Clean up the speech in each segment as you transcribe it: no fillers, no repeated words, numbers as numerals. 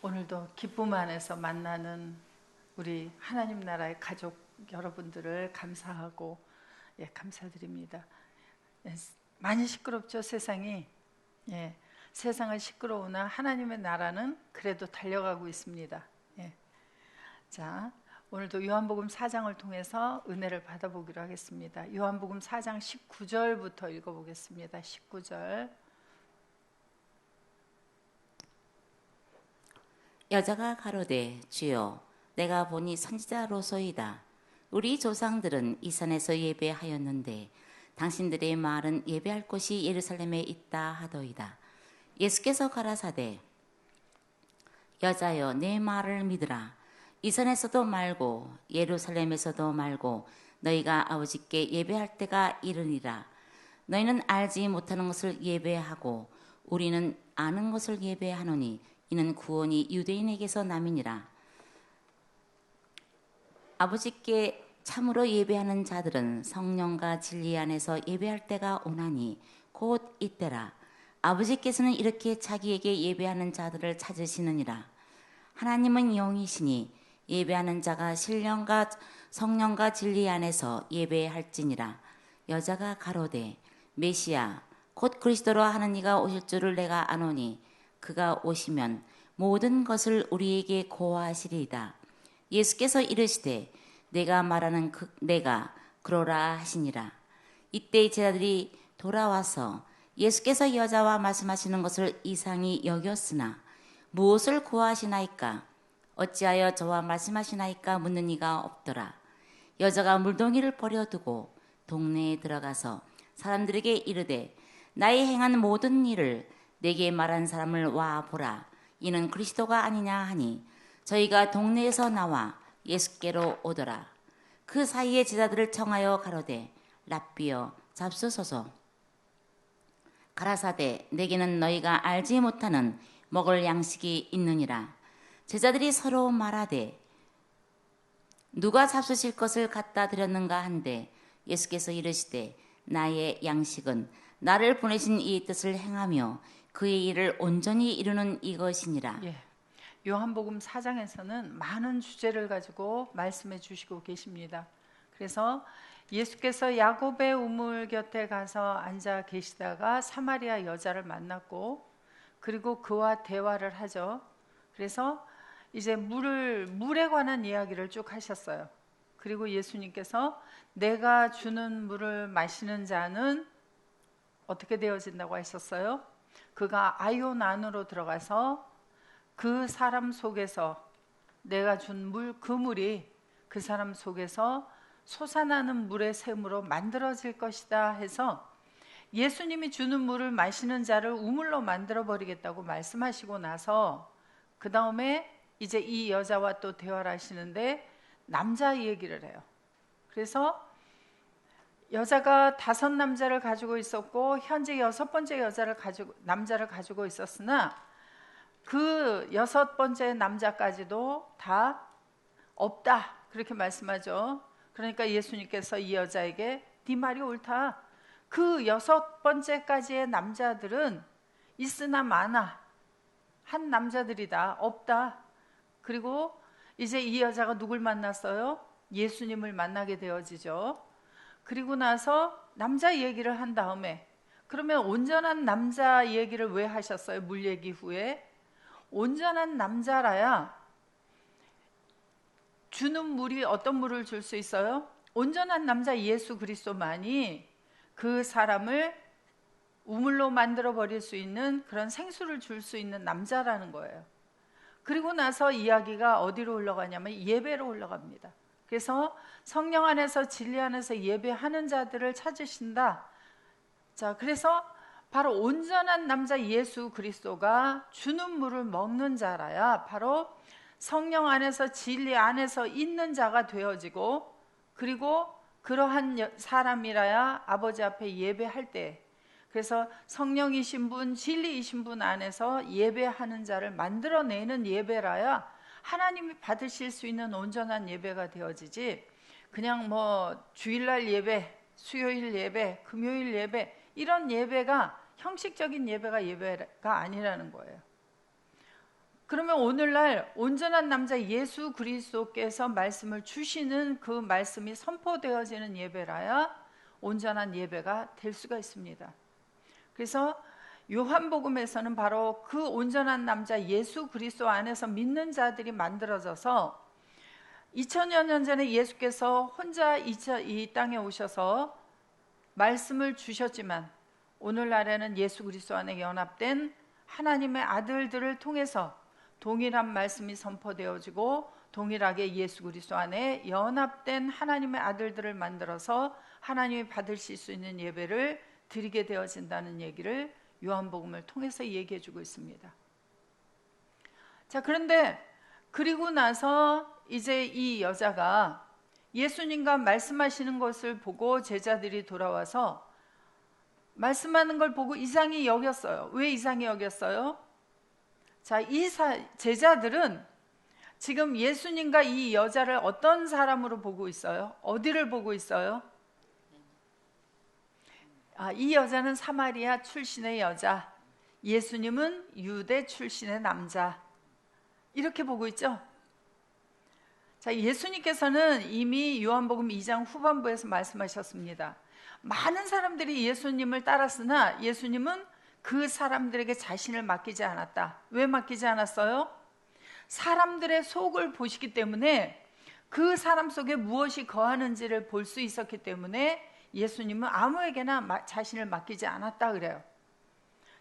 오늘도 기쁨 안에서 만나는 우리 하나님 나라의 가족 여러분들을 감사하고 감사드립니다. 많이 시끄럽죠, 세상이. 세상은 시끄러우나 하나님의 나라는 그래도 달려가고 있습니다. 자, 오늘도 요한복음 4장을 통해서 은혜를 받아보기로 하겠습니다. 요한복음 4장 19절부터 읽어보겠습니다. 19절. 여자가 가로되 주여 내가 보니 선지자로소이다. 우리 조상들은 이 산에서 예배하였는데 당신들의 말은 예배할 곳이 예루살렘에 있다 하더이다. 예수께서 가라사대 여자여 내 말을 믿으라. 이 산에서도 말고 예루살렘에서도 말고 너희가 아버지께 예배할 때가 이르니라. 너희는 알지 못하는 것을 예배하고 우리는 아는 것을 예배하노니 이는 구원이 유대인에게서 남이니라. 아버지께 참으로 예배하는 자들은 성령과 진리 안에서 예배할 때가 오나니 곧 이때라. 아버지께서는 이렇게 자기에게 예배하는 자들을 찾으시느니라. 하나님은 영이시니 예배하는 자가 신령과 성령과 진리 안에서 예배할지니라. 여자가 가로되 메시아 곧 그리스도로 하는 이가 오실 줄을 내가 아노니 그가 오시면 모든 것을 우리에게 고하시리이다. 예수께서 이르시되 내가 말하는 내가 그러라 하시니라. 이때 제자들이 돌아와서 예수께서 여자와 말씀하시는 것을 이상히 여겼으나 무엇을 고하시나이까 어찌하여 저와 말씀하시나이까 묻는 이가 없더라. 여자가 물동이를 버려두고 동네에 들어가서 사람들에게 이르되 나의 행한 모든 일을 내게 말한 사람을 와 보라. 이는 그리스도가 아니냐 하니 저희가 동네에서 나와 예수께로 오더라. 그 사이에 제자들을 청하여 가로되 랍비여 잡수소서. 가라사대 내게는 너희가 알지 못하는 먹을 양식이 있느니라. 제자들이 서로 말하되 누가 잡수실 것을 갖다 드렸는가 한데 예수께서 이르시되 나의 양식은 나를 보내신 이 뜻을 행하며 그의 일을 온전히 이루는 이것이니라. 요한복음 4장에서는 많은 주제를 가지고 말씀해 주시고 계십니다. 그래서 예수께서 야곱의 우물 곁에 가서 앉아 계시다가 사마리아 여자를 만났고 그리고 그와 대화를 하죠. 그래서 이제 물에 관한 이야기를 쭉 하셨어요. 그리고 예수님께서 내가 주는 물을 마시는 자는 어떻게 되어진다고 하셨어요? 그가 아이온 안으로 들어가서 그 사람 속에서 내가 준 물, 그 물이 그 사람 속에서 솟아나는 물의 샘으로 만들어질 것이다 해서 예수님이 주는 물을 마시는 자를 우물로 만들어버리겠다고 말씀하시고 나서 그 다음에 이제 이 여자와 또 대화를 하시는데 남자 얘기를 해요. 그래서 여자가 5 남자를 가지고 있었고 현재 6번째 남자를 가지고 있었으나 그 6번째 남자까지도 다 없다 그렇게 말씀하죠. 그러니까 예수님께서 이 여자에게 네 말이 옳다. 그 6번째까지의 남자들은 있으나 마나 한 남자들이다. 없다. 그리고 이제 이 여자가 누굴 만났어요? 예수님을 만나게 되어지죠. 그리고 나서 남자 얘기를 한 다음에 그러면 온전한 남자 얘기를 왜 하셨어요? 물 얘기 후에 온전한 남자라야 주는 물이 어떤 물을 줄 수 있어요? 온전한 남자 예수 그리스도만이 그 사람을 우물로 만들어 버릴 수 있는 그런 생수를 줄 수 있는 남자라는 거예요. 그리고 나서 이야기가 어디로 흘러가냐면 예배로 흘러갑니다. 그래서 성령 안에서 진리 안에서 예배하는 자들을 찾으신다. 자, 그래서 바로 온전한 남자 예수 그리스도가 주는 물을 먹는 자라야 바로 성령 안에서 진리 안에서 있는 자가 되어지고 그리고 그러한 사람이라야 아버지 앞에 예배할 때 그래서 성령이신 분, 진리이신 분 안에서 예배하는 자를 만들어내는 예배라야 하나님이 받으실 수 있는 온전한 예배가 되어지지 그냥 뭐 주일날 예배, 수요일 예배, 금요일 예배 이런 예배가 형식적인 예배가 아니라는 거예요. 그러면 오늘날 온전한 남자 예수 그리스도께서 말씀을 주시는 그 말씀이 선포되어지는 예배라야 온전한 예배가 될 수가 있습니다. 그래서 요한복음에서는 바로 그 온전한 남자 예수 그리스도 안에서 믿는 자들이 만들어져서 2000여 년 전에 예수께서 혼자 이 땅에 오셔서 말씀을 주셨지만 오늘날에는 예수 그리스도 안에 연합된 하나님의 아들들을 통해서 동일한 말씀이 선포되어지고 동일하게 예수 그리스도 안에 연합된 하나님의 아들들을 만들어서 하나님이 받으실 수 있는 예배를 드리게 되어진다는 얘기를 요한복음을 통해서 얘기해 주고 있습니다. 자, 그런데 그리고 나서 이제 이 여자가 예수님과 말씀하시는 것을 보고 제자들이 돌아와서 말씀하는 걸 보고 이상히 여겼어요. 왜 이상히 여겼어요? 자, 이 제자들은 지금 예수님과 이 여자를 어떤 사람으로 보고 있어요? 어디를 보고 있어요? 이 여자는 사마리아 출신의 여자, 예수님은 유대 출신의 남자, 이렇게 보고 있죠. 자, 예수님께서는 이미 요한복음 2장 후반부에서 말씀하셨습니다. 많은 사람들이 예수님을 따랐으나 예수님은 그 사람들에게 자신을 맡기지 않았다. 왜 맡기지 않았어요? 사람들의 속을 보시기 때문에 그 사람 속에 무엇이 거하는지를 볼 수 있었기 때문에 예수님은 아무에게나 자신을 맡기지 않았다 그래요.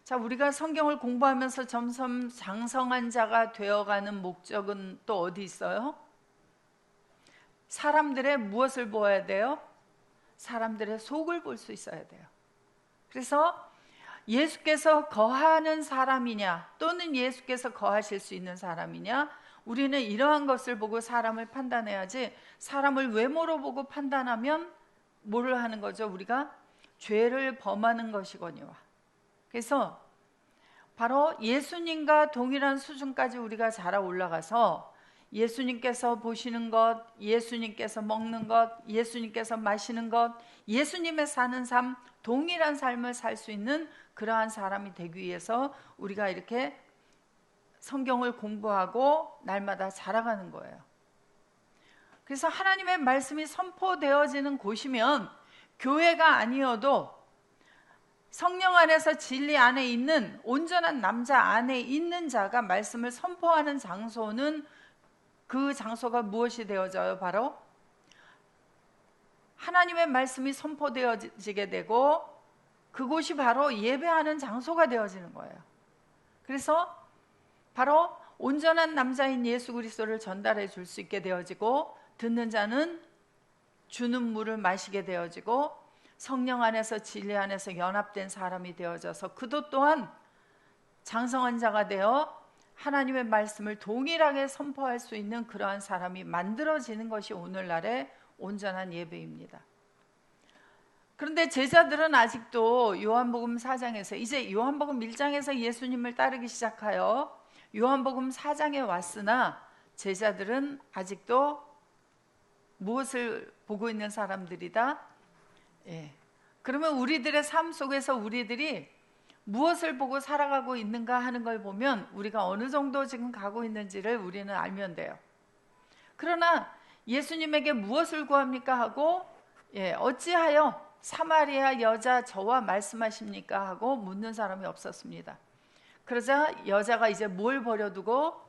자, 우리가 성경을 공부하면서 점점 장성한 자가 되어가는 목적은 또 어디 있어요? 사람들의 무엇을 보아야 돼요? 사람들의 속을 볼 수 있어야 돼요. 그래서 예수께서 거하는 사람이냐 또는 예수께서 거하실 수 있는 사람이냐, 우리는 이러한 것을 보고 사람을 판단해야지, 사람을 외모로 보고 판단하면 뭐를 하는 거죠? 우리가 죄를 범하는 것이거니와. 그래서 바로 예수님과 동일한 수준까지 우리가 자라 올라가서 예수님께서 보시는 것, 예수님께서 먹는 것, 예수님께서 마시는 것, 예수님의 사는 삶, 동일한 삶을 살 수 있는 그러한 사람이 되기 위해서 우리가 이렇게 성경을 공부하고 날마다 자라가는 거예요. 그래서 하나님의 말씀이 선포되어지는 곳이면 교회가 아니어도 성령 안에서 진리 안에 있는 온전한 남자 안에 있는 자가 말씀을 선포하는 장소는, 그 장소가 무엇이 되어져요? 바로 하나님의 말씀이 선포되어지게 되고 그곳이 바로 예배하는 장소가 되어지는 거예요. 그래서 바로 온전한 남자인 예수 그리스도를 전달해 줄 수 있게 되어지고, 듣는 자는 주는 물을 마시게 되어지고, 성령 안에서 진리 안에서 연합된 사람이 되어져서 그도 또한 장성한 자가 되어 하나님의 말씀을 동일하게 선포할 수 있는 그러한 사람이 만들어지는 것이 오늘날의 온전한 예배입니다. 그런데 제자들은 아직도 요한복음 4장에서, 이제 요한복음 1장에서 예수님을 따르기 시작하여 요한복음 4장에 왔으나 제자들은 아직도 무엇을 보고 있는 사람들이다? 그러면 우리들의 삶 속에서 우리들이 무엇을 보고 살아가고 있는가 하는 걸 보면 우리가 어느 정도 지금 가고 있는지를 우리는 알면 돼요. 그러나 예수님에게 무엇을 구합니까 하고 어찌하여 사마리아 여자 저와 말씀하십니까 하고 묻는 사람이 없었습니다. 그러자 여자가 이제 뭘 버려두고,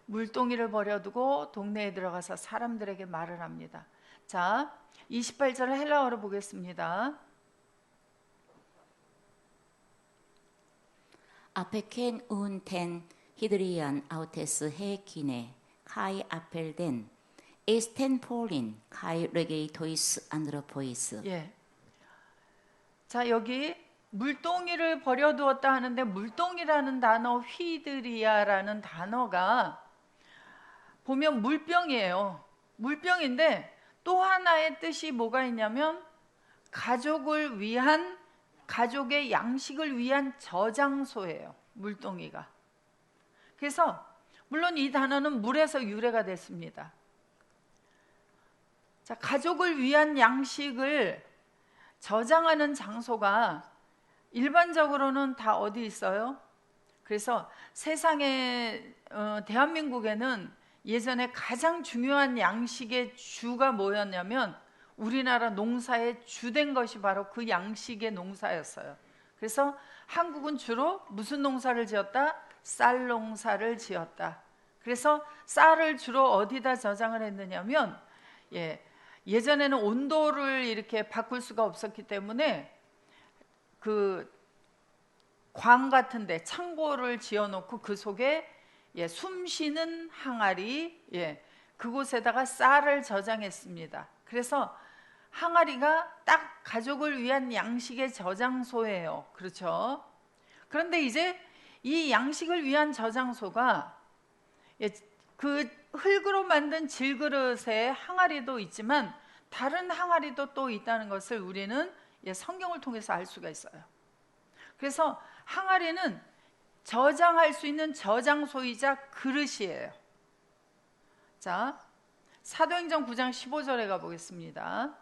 물동이를 버려두고 동네에 들어가서 사람들에게 말을 합니다. 자, 28절을 헬라어로 보겠습니다. 아페켄 운텐 히드리안 아우테스 헤키네 카이 아펠덴 에스텐폴린 카이 레게이토이스 안드로포이스. 자, 여기 물동이를 버려두었다 하는데 물동이라는 단어, 휘드리아라는 단어가 보면 물병이에요. 물병인데 또 하나의 뜻이 뭐가 있냐면 가족을 위한, 가족의 양식을 위한 저장소예요, 물동이가. 그래서 물론 이 단어는 물에서 유래가 됐습니다. 자, 가족을 위한 양식을 저장하는 장소가 일반적으로는 다 어디 있어요? 그래서 세상에 대한민국에는 예전에 가장 중요한 양식의 주가 뭐였냐면 우리나라 농사의 주된 것이 바로 그 양식의 농사였어요. 그래서 한국은 주로 무슨 농사를 지었다? 쌀 농사를 지었다. 그래서 쌀을 주로 어디다 저장을 했느냐면 예전에는 온도를 이렇게 바꿀 수가 없었기 때문에 그 광 같은데 창고를 지어놓고 그 속에 숨 쉬는 항아리 그곳에다가 쌀을 저장했습니다. 그래서 항아리가 딱 가족을 위한 양식의 저장소예요. 그렇죠? 그런데 이제 이 양식을 위한 저장소가 그 흙으로 만든 질그릇에 항아리도 있지만 다른 항아리도 또 있다는 것을 우리는 성경을 통해서 알 수가 있어요. 그래서 항아리는 저장할 수 있는 저장소이자 그릇이에요. 자, 사도행전 9장 15절에 가보겠습니다.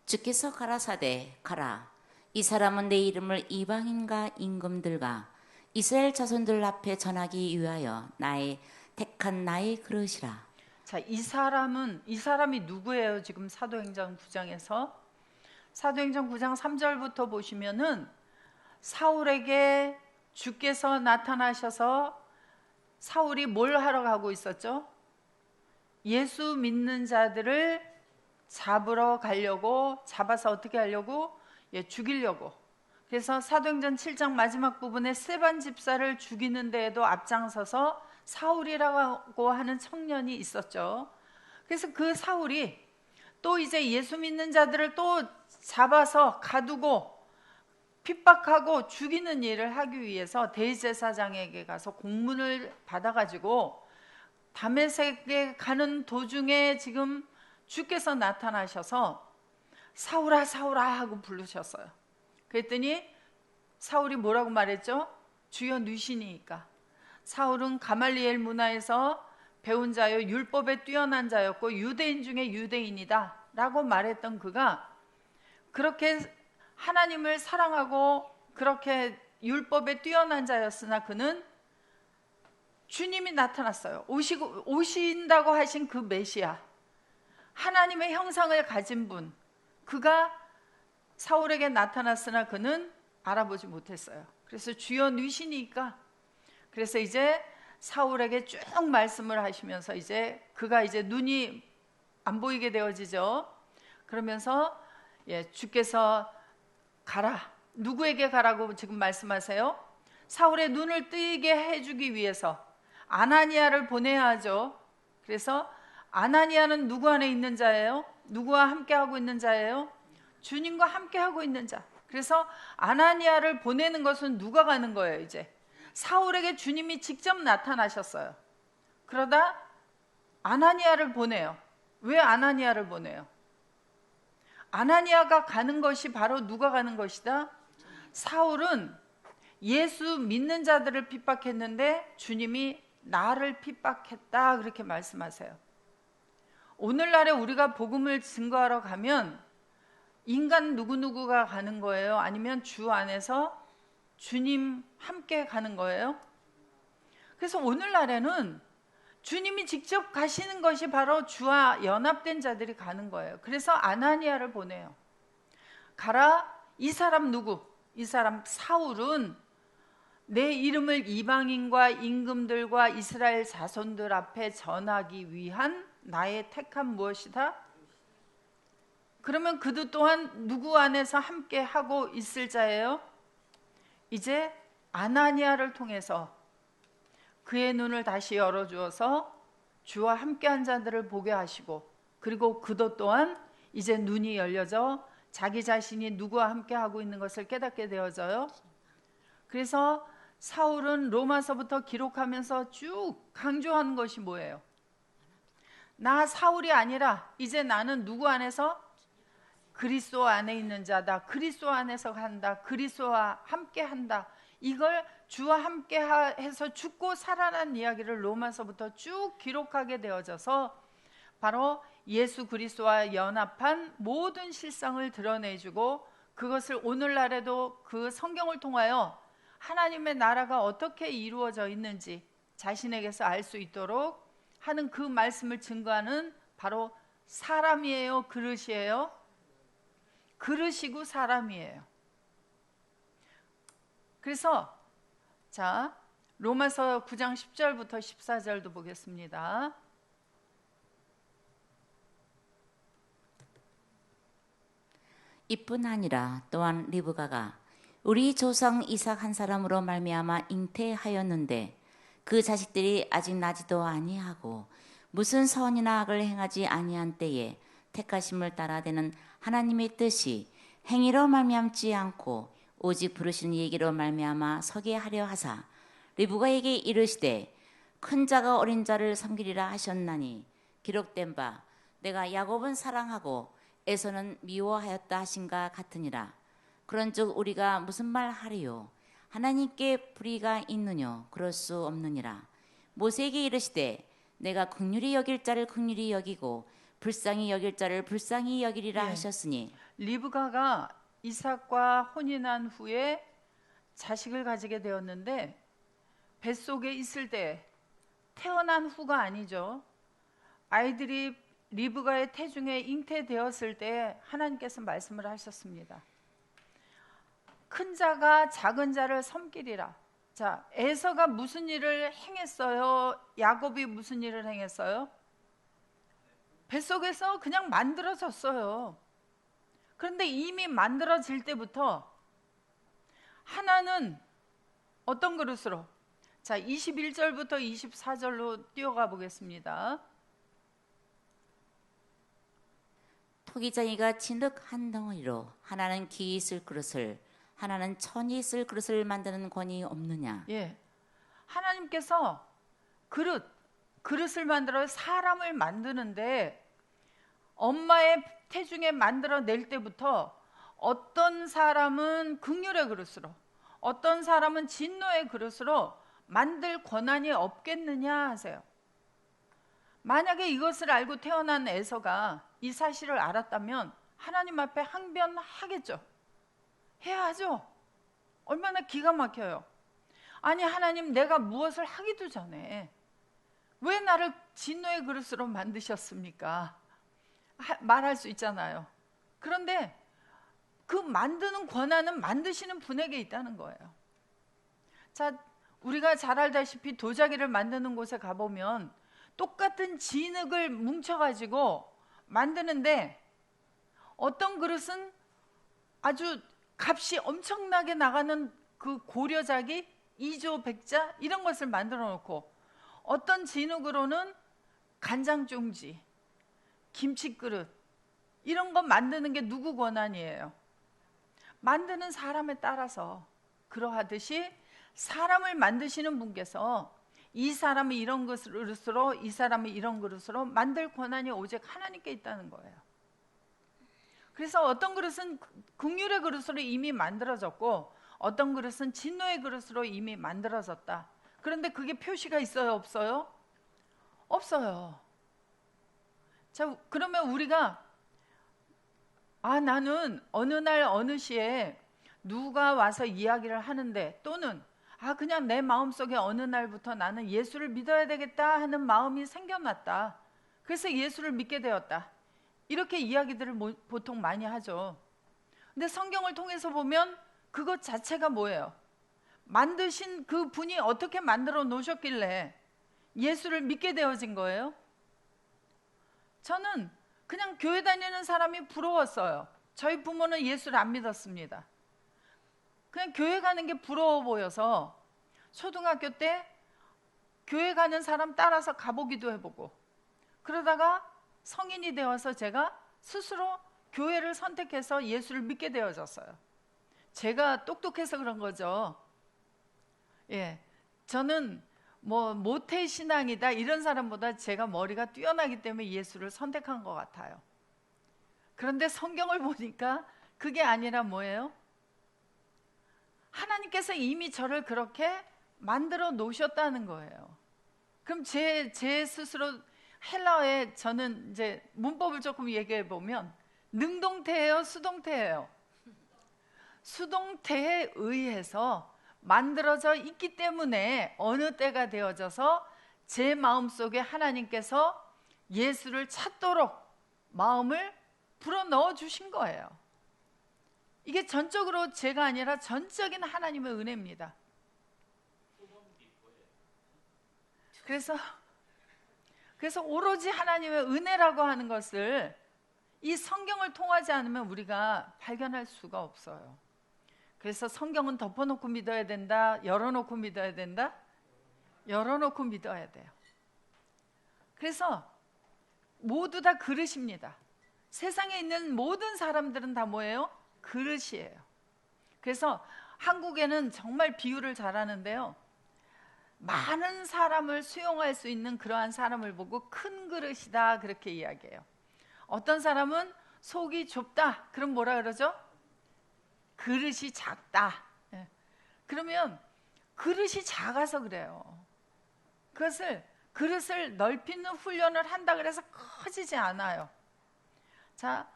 주께서 가라사대 가라 이 사람은 내 이름을 이방인과 임금들과 이스라엘 자손들 앞에 전하기 위하여 나의 택한 나의 그릇이라. 자, 이 사람이 누구예요? 지금 사도행전 9장에서 사도행전 9장 3절부터 보시면은 사울에게 주께서 나타나셔서 사울이 뭘 하러 가고 있었죠? 예수 믿는 자들을 잡으러 가려고, 잡아서 어떻게 하려고? 죽이려고. 그래서 사도행전 7장 마지막 부분에 스데반 집사를 죽이는 데에도 앞장서서 사울이라고 하는 청년이 있었죠. 그래서 그 사울이 또 이제 예수 믿는 자들을 또 잡아서 가두고 핍박하고 죽이는 일을 하기 위해서 대제사장에게 가서 공문을 받아가지고 다메섹에 가는 도중에 지금 주께서 나타나셔서 사울아 사울아 하고 부르셨어요. 그랬더니 사울이 뭐라고 말했죠? 주여 누시니까. 사울은 가말리엘 문화에서 배운 자요 율법에 뛰어난 자였고 유대인 중에 유대인이다 라고 말했던 그가 그렇게 하나님을 사랑하고 그렇게 율법에 뛰어난 자였으나 그는 주님이 나타났어요. 오신다고 하신 그 메시아, 하나님의 형상을 가진 분, 그가 사울에게 나타났으나 그는 알아보지 못했어요. 그래서 주여 누시니까. 그래서 이제 사울에게 쭉 말씀을 하시면서 이제 그가 이제 눈이 안 보이게 되어지죠. 그러면서 주께서 가라. 누구에게 가라고 지금 말씀하세요? 사울의 눈을 뜨게 해주기 위해서 아나니아를 보내야 하죠. 그래서 아나니아는 누구 안에 있는 자예요? 누구와 함께 하고 있는 자예요? 주님과 함께 하고 있는 자. 그래서 아나니아를 보내는 것은 누가 가는 거예요? 이제 사울에게 주님이 직접 나타나셨어요. 그러다 아나니아를 보내요. 왜 아나니아를 보내요? 아나니아가 가는 것이 바로 누가 가는 것이다? 사울은 예수 믿는 자들을 핍박했는데 주님이 나를 핍박했다 그렇게 말씀하세요. 오늘날에 우리가 복음을 증거하러 가면 인간 누구누구가 가는 거예요? 아니면 주 안에서 주님 함께 가는 거예요? 그래서 오늘날에는 주님이 직접 가시는 것이 바로 주와 연합된 자들이 가는 거예요. 그래서 아나니아를 보내요. 가라. 이 사람 누구? 이 사람 사울은 내 이름을 이방인과 임금들과 이스라엘 자손들 앞에 전하기 위한 나의 택한 무엇이다? 그러면 그도 또한 누구 안에서 함께 하고 있을 자예요? 이제 아나니아를 통해서 그의 눈을 다시 열어주어서 주와 함께한 자들을 보게 하시고 그리고 그도 또한 이제 눈이 열려져 자기 자신이 누구와 함께하고 있는 것을 깨닫게 되어져요. 그래서 사울은 로마서부터 기록하면서 쭉 강조하는 것이 뭐예요? 나 사울이 아니라 이제 나는 누구 안에서? 그리스도 안에 있는 자다. 그리스도 안에서 간다. 그리스도와 함께한다. 이걸 주와 함께 해서 죽고 살아난 이야기를 로마서부터 쭉 기록하게 되어져서 바로 예수 그리스도와 연합한 모든 실상을 드러내주고 그것을 오늘날에도 그 성경을 통하여 하나님의 나라가 어떻게 이루어져 있는지 자신에게서 알 수 있도록 하는 그 말씀을 증거하는 바로 사람이에요, 그릇이에요? 그릇이고 사람이에요. 그래서 자, 로마서 9장 10절부터 14절도 보겠습니다. 이뿐 아니라 또한 리브가가 우리 조상 이삭 한 사람으로 말미암아 잉태하였는데 그 자식들이 아직 나지도 아니하고 무슨 선이나 악을 행하지 아니한 때에 택하심을 따라 되는 하나님의 뜻이 행위로 말미암지 않고 오직 부르시는 얘기로 말미암아 서게 하려 하사 리브가에게 이르시되 큰 자가 어린 자를 섬기리라 하셨나니 기록된 바 내가 야곱은 사랑하고 에서는 미워하였다 하신가 같으니라. 그런즉 우리가 무슨 말 하리요? 하나님께 불의가 있느뇨? 그럴 수 없느니라. 모세에게 이르시되 내가 긍휼히 여길 자를 긍휼히 여기고 불쌍히 여길 자를 불쌍히 여기리라 하셨으니 리브가가 이삭과 혼인한 후에 자식을 가지게 되었는데 뱃속에 있을 때 태어난 후가 아니죠. 아이들이 리브가의 태중에 잉태되었을 때 하나님께서 말씀을 하셨습니다. 큰 자가 작은 자를 섬기리라. 자, 에서가 무슨 일을 행했어요? 야곱이 무슨 일을 행했어요? 뱃속에서 그냥 만들어졌어요. 그런데 이미 만들어질 때부터 하나는 어떤 그릇으로? 자, 21절부터 24절로 뛰어가 보겠습니다. 토기장이가 진흙 한 덩어리로 하나는 기이 쓸 그릇을 하나는 천이 쓸 그릇을 만드는 권이 없느냐. 예, 하나님께서 그릇을 만들어 사람을 만드는데 엄마의 태중에 만들어낼 때부터 어떤 사람은 긍휼의 그릇으로 어떤 사람은 진노의 그릇으로 만들 권한이 없겠느냐 하세요. 만약에 이것을 알고 태어난 에서가 이 사실을 알았다면 하나님 앞에 항변하겠죠. 해야 하죠. 얼마나 기가 막혀요. 아니 하나님, 내가 무엇을 하기도 전에 왜 나를 진노의 그릇으로 만드셨습니까? 말할 수 있잖아요. 그런데 그 만드는 권한은 만드시는 분에게 있다는 거예요. 자, 우리가 잘 알다시피 도자기를 만드는 곳에 가보면 똑같은 진흙을 뭉쳐가지고 만드는데 어떤 그릇은 아주 값이 엄청나게 나가는 그 고려자기 2조 백자 이런 것을 만들어 놓고 어떤 진흙으로는 간장종지, 김치그릇 이런 거 만드는 게 누구 권한이에요? 만드는 사람에 따라서. 그러하듯이 사람을 만드시는 분께서 이 사람이 이런 그릇으로 이 사람이 이런 그릇으로 만들 권한이 오직 하나님께 있다는 거예요. 그래서 어떤 그릇은 긍휼의 그릇으로 이미 만들어졌고 어떤 그릇은 진노의 그릇으로 이미 만들어졌다. 그런데 그게 표시가 있어요, 없어요? 없어요. 자, 그러면 우리가 나는 어느 날 어느 시에 누가 와서 이야기를 하는데 또는 그냥 내 마음속에 어느 날부터 나는 예수를 믿어야 되겠다 하는 마음이 생겨났다. 그래서 예수를 믿게 되었다. 이렇게 이야기들을 보통 많이 하죠. 근데 성경을 통해서 보면 그것 자체가 뭐예요? 만드신 그 분이 어떻게 만들어 놓으셨길래 예수를 믿게 되어진 거예요? 저는 그냥 교회 다니는 사람이 부러웠어요. 저희 부모는 예수를 안 믿었습니다. 그냥 교회 가는 게 부러워 보여서 초등학교 때 교회 가는 사람 따라서 가보기도 해보고 그러다가 성인이 되어서 제가 스스로 교회를 선택해서 예수를 믿게 되어졌어요. 제가 똑똑해서 그런 거죠. 예, 저는 모태신앙이다 이런 사람보다 제가 머리가 뛰어나기 때문에 예수를 선택한 것 같아요. 그런데 성경을 보니까 그게 아니라 뭐예요? 하나님께서 이미 저를 그렇게 만들어 놓으셨다는 거예요. 그럼 제 스스로 헬라어에 저는 이제 문법을 조금 얘기해 보면 능동태예요, 수동태예요? 수동태에 의해서 만들어져 있기 때문에 어느 때가 되어져서 제 마음속에 하나님께서 예수를 찾도록 마음을 불어넣어 주신 거예요. 이게 전적으로 제가 아니라 전적인 하나님의 은혜입니다. 그래서 오로지 하나님의 은혜라고 하는 것을 이 성경을 통하지 않으면 우리가 발견할 수가 없어요. 그래서 성경은 덮어놓고 믿어야 된다, 열어놓고 믿어야 된다? 열어놓고 믿어야 돼요. 그래서 모두 다 그릇입니다. 세상에 있는 모든 사람들은 다 뭐예요? 그릇이에요. 그래서 한국에는 정말 비유를 잘하는데요, 많은 사람을 수용할 수 있는 그러한 사람을 보고 큰 그릇이다 그렇게 이야기해요. 어떤 사람은 속이 좁다, 그럼 뭐라 그러죠? 그릇이 작다. 예. 그러면 그릇이 작아서 그래요. 그릇을 넓히는 훈련을 한다 그래서 커지지 않아요. 자,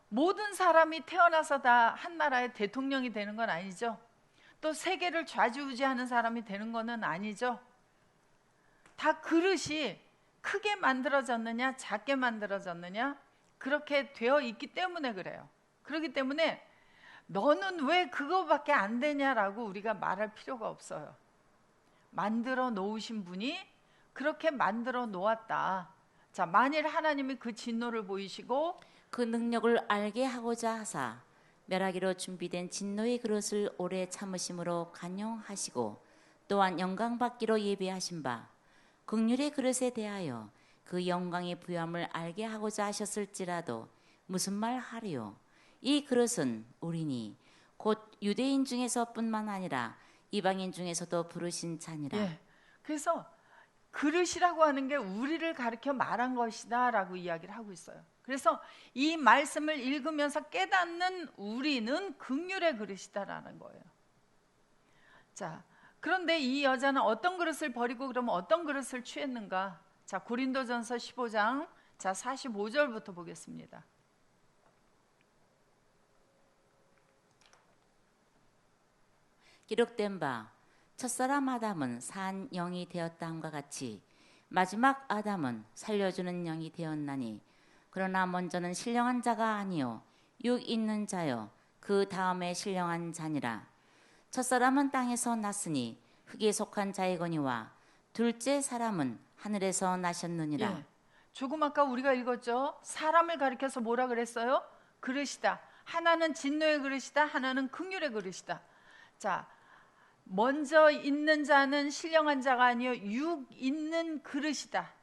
모든 사람이 태어나서 다 한 나라의 대통령이 되는 건 아니죠. 또 세계를 좌지우지하는 사람이 되는 거는 아니죠. 다 그릇이 크게 만들어졌느냐 작게 만들어졌느냐 그렇게 되어 있기 때문에 그래요. 그렇기 때문에 너는 왜 그거밖에 안 되냐라고 우리가 말할 필요가 없어요. 만들어 놓으신 분이 그렇게 만들어 놓았다. 자, 만일 하나님이 그 진노를 보이시고 그 능력을 알게 하고자 하사 멸하기로 준비된 진노의 그릇을 오래 참으심으로 간용하시고 또한 영광받기로 예비하신 바 긍휼의 그릇에 대하여 그 영광의 부요함을 알게 하고자 하셨을지라도 무슨 말 하리요? 이 그릇은 우리니 곧 유대인 중에서뿐만 아니라 이방인 중에서도 부르신 자니라. 예, 그래서 그릇이라고 하는 게 우리를 가리켜 말한 것이다 라고 이야기를 하고 있어요. 그래서 이 말씀을 읽으면서 깨닫는 우리는 긍휼의 그릇이다라는 거예요. 자, 그런데 이 여자는 어떤 그릇을 버리고 그러면 어떤 그릇을 취했는가? 자, 고린도전서 15장 자 45절부터 보겠습니다. 기록된 바 첫사람 아담은 산 영이 되었다 함과 같이 마지막 아담은 살려주는 영이 되었나니 그러나 먼저는 신령한 자가 아니요 육 있는 자요 그 다음에 신령한 자니라. 첫사람은 땅에서 났으니 흙에 속한 자이거니와 둘째 사람은 하늘에서 나셨느니라. 예, 조금 아까 우리가 읽었죠. 사람을 가리켜서 뭐라 그랬어요? 그릇이다. 하나는 진노의 그릇이다, 하나는 긍휼의 그릇이다. 자, 먼저 있는 자는 신령한 자가 아니요 육 있는 그릇이다.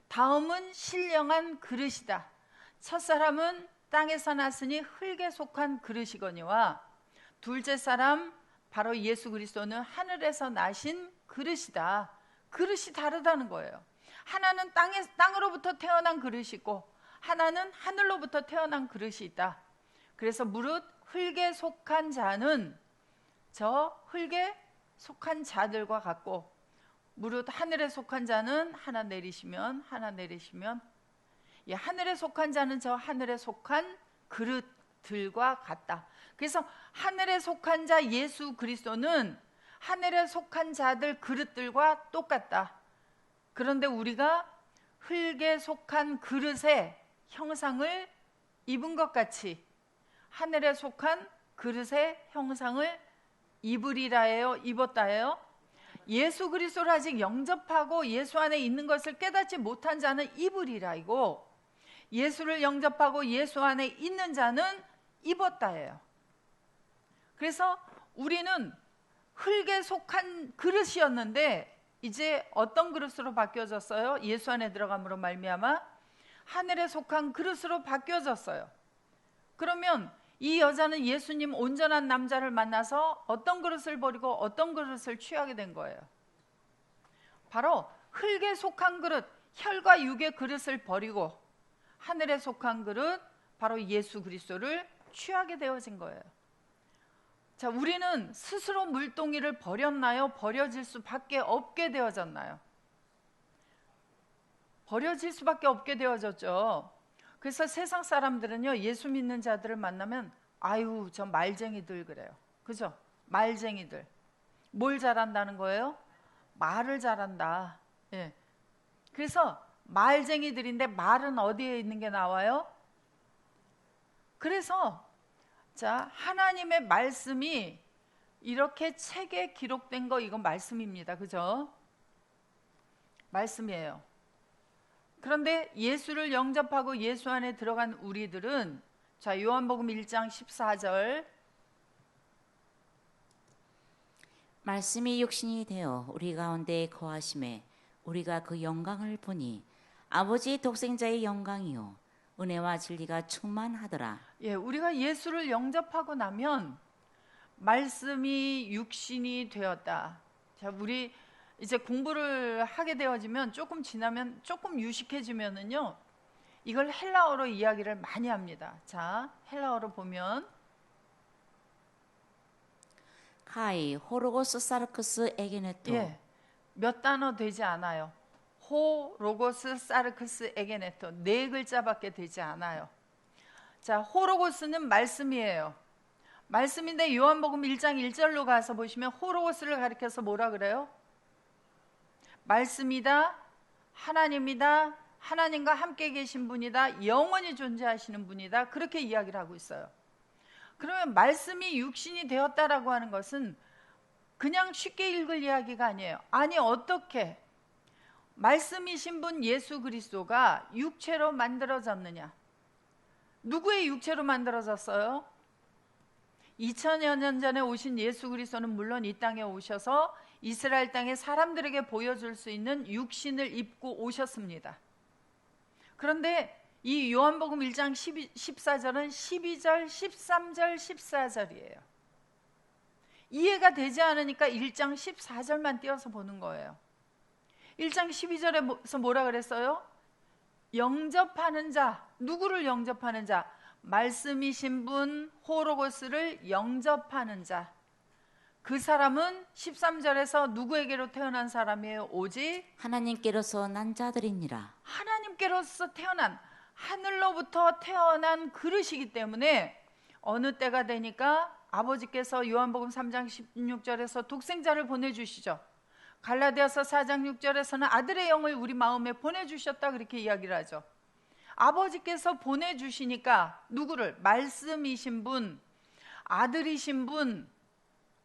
다음은 신령한 그릇이다. 첫사람은 땅에서 났으니 흙에 속한 그릇이거니와 둘째 사람 바로 예수 그리스도는 하늘에서 나신 그릇이다. 그릇이 다르다는 거예요. 하나는 땅으로부터 태어난 그릇이고 하나는 하늘로부터 태어난 그릇이 있다. 그래서 무릇 흙에 속한 자는 저 흙에 속한 자들과 같고 무릇 하늘에 속한 자는 하나 내리시면 예, 하늘에 속한 자는 저 하늘에 속한 그릇들과 같다. 그래서 하늘에 속한 자 예수 그리스도는 하늘에 속한 자들 그릇들과 똑같다. 그런데 우리가 흙에 속한 그릇의 형상을 입은 것 같이 하늘에 속한 그릇의 형상을 입으리라예요, 입었다예요? 예수 그리스도를 아직 영접하고 예수 안에 있는 것을 깨닫지 못한 자는 입으리라이고 예수를 영접하고 예수 안에 있는 자는 입었다예요. 그래서 우리는 흙에 속한 그릇이었는데 이제 어떤 그릇으로 바뀌어졌어요? 예수 안에 들어감으로 말미암아 하늘에 속한 그릇으로 바뀌어졌어요. 그러면 이 여자는 예수님 온전한 남자를 만나서 어떤 그릇을 버리고 어떤 그릇을 취하게 된 거예요? 바로 흙에 속한 그릇, 혈과 육의 그릇을 버리고 하늘에 속한 그릇, 바로 예수 그리스도를 취하게 되어진 거예요. 자, 우리는 스스로 물동이를 버렸나요? 버려질 수밖에 없게 되어졌나요? 버려질 수밖에 없게 되어졌죠. 그래서 세상 사람들은요, 예수 믿는 자들을 만나면 아유, 저 말쟁이들 그래요. 그죠? 말쟁이들. 뭘 잘한다는 거예요? 말을 잘한다. 예. 그래서 말쟁이들인데 말은 어디에 있는 게 나와요? 그래서 자, 하나님의 말씀이 이렇게 책에 기록된 거, 이건 말씀입니다. 그죠? 말씀이에요. 그런데 예수를 영접하고 예수 안에 들어간 우리들은, 자, 요한복음 1장 14절, 말씀이 육신이 되어 우리 가운데 거하심에 우리가 그 영광을 보니 아버지 독생자의 영광이요 은혜와 진리가 충만하더라. 예, 우리가 예수를 영접하고 나면 말씀이 육신이 되었다. 자, 우리 이제 공부를 하게 되어지면 조금 지나면 조금 유식해지면은요, 이걸 헬라어로 이야기를 많이 합니다. 자, 헬라어로 보면 카이 호로고스 사르크스 에게네토. 예, 몇 단어 되지 않아요. 호 로고스 사르크스 에게네토, 네 글자밖에 되지 않아요. 자, 호로고스는 말씀이에요. 말씀인데 요한복음 1장 1절로 가서 보시면 호로고스를 가리켜서 뭐라 그래요? 말씀이다, 하나님이다, 하나님과 함께 계신 분이다, 영원히 존재하시는 분이다, 그렇게 이야기를 하고 있어요. 그러면 말씀이 육신이 되었다라고 하는 것은 그냥 쉽게 읽을 이야기가 아니에요. 아니, 어떻게 말씀이신 분 예수 그리스도가 육체로 만들어졌느냐? 누구의 육체로 만들어졌어요? 2000여 년 전에 오신 예수 그리스도는 물론 이 땅에 오셔서 이스라엘 땅에 사람들에게 보여줄 수 있는 육신을 입고 오셨습니다. 그런데 이 요한복음 1장 14절은 12절, 13절, 14절이에요. 이해가 되지 않으니까 1장 14절만 띄어서 보는 거예요. 1장 12절에서 뭐라 그랬어요? 영접하는 자, 누구를 영접하는 자? 말씀이신 분 호로고스를 영접하는 자. 그 사람은 13절에서 누구에게로 태어난 사람이에요? 오직 하나님께로서 난 자들이니라. 하나님께로서 태어난, 하늘로부터 태어난 그릇이기 때문에 어느 때가 되니까 아버지께서 요한복음 3장 16절에서 독생자를 보내주시죠. 갈라디아서 4장 6절에서는 아들의 영을 우리 마음에 보내주셨다, 그렇게 이야기를 하죠. 아버지께서 보내주시니까 누구를? 말씀이신 분, 아들이신 분,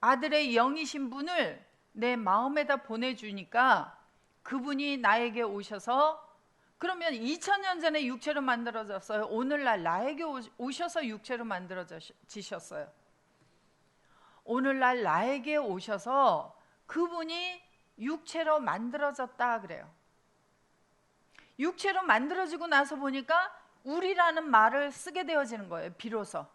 아들의 영이신 분을 내 마음에다 보내주니까 그분이 나에게 오셔서, 그러면 2000년 전에 육체로 만들어졌어요? 오늘날 나에게 오셔서 육체로 만들어지셨어요? 오늘날 나에게 오셔서 그분이 육체로 만들어졌다 그래요. 육체로 만들어지고 나서 보니까 우리라는 말을 쓰게 되어지는 거예요. 비로소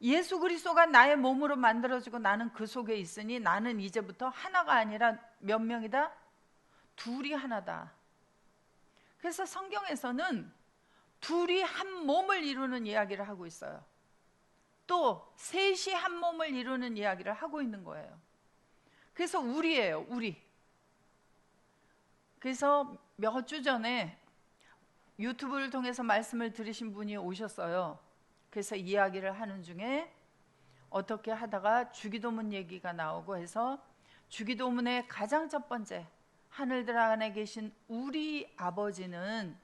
예수 그리스도가 나의 몸으로 만들어지고 나는 그 속에 있으니 나는 이제부터 하나가 아니라 몇 명이다? 둘이 하나다. 그래서 성경에서는 둘이 한 몸을 이루는 이야기를 하고 있어요. 또 셋이 한 몸을 이루는 이야기를 하고 있는 거예요. 그래서 우리예요, 우리. 그래서 몇 주 전에 유튜브를 통해서 말씀을 들으신 분이 오셨어요. 그래서 이야기를 하는 중에 어떻게 하다가 주기도문 얘기가 나오고 해서 주기도문의 가장 첫 번째, 하늘들 안에 계신 우리 아버지는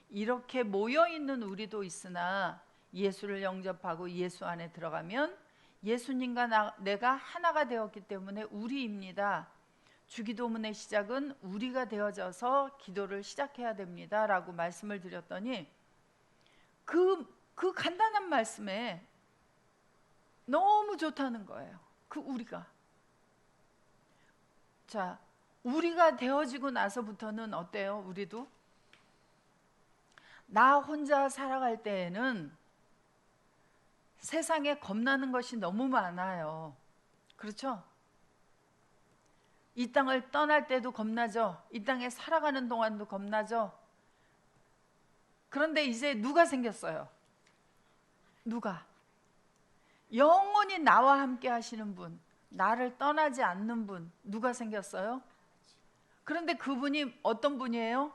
이렇게 모여있는 우리도 있으나 예수를 영접하고 예수 안에 들어가면 예수님과 내가 하나가 되었기 때문에 우리입니다. 주기도문의 시작은 우리가 되어져서 기도를 시작해야 됩니다 라고 말씀을 드렸더니 그 간단한 말씀에 너무 좋다는 거예요. 그 우리가. 자, 우리가 되어지고 나서부터는 어때요? 우리도? 나 혼자 살아갈 때에는 세상에 겁나는 것이 너무 많아요. 그렇죠? 이 땅을 떠날 때도 겁나죠. 이 땅에 살아가는 동안도 겁나죠. 그런데 이제 누가 생겼어요? 누가? 영원히 나와 함께 하시는 분, 나를 떠나지 않는 분, 누가 생겼어요? 그런데 그분이 어떤 분이에요?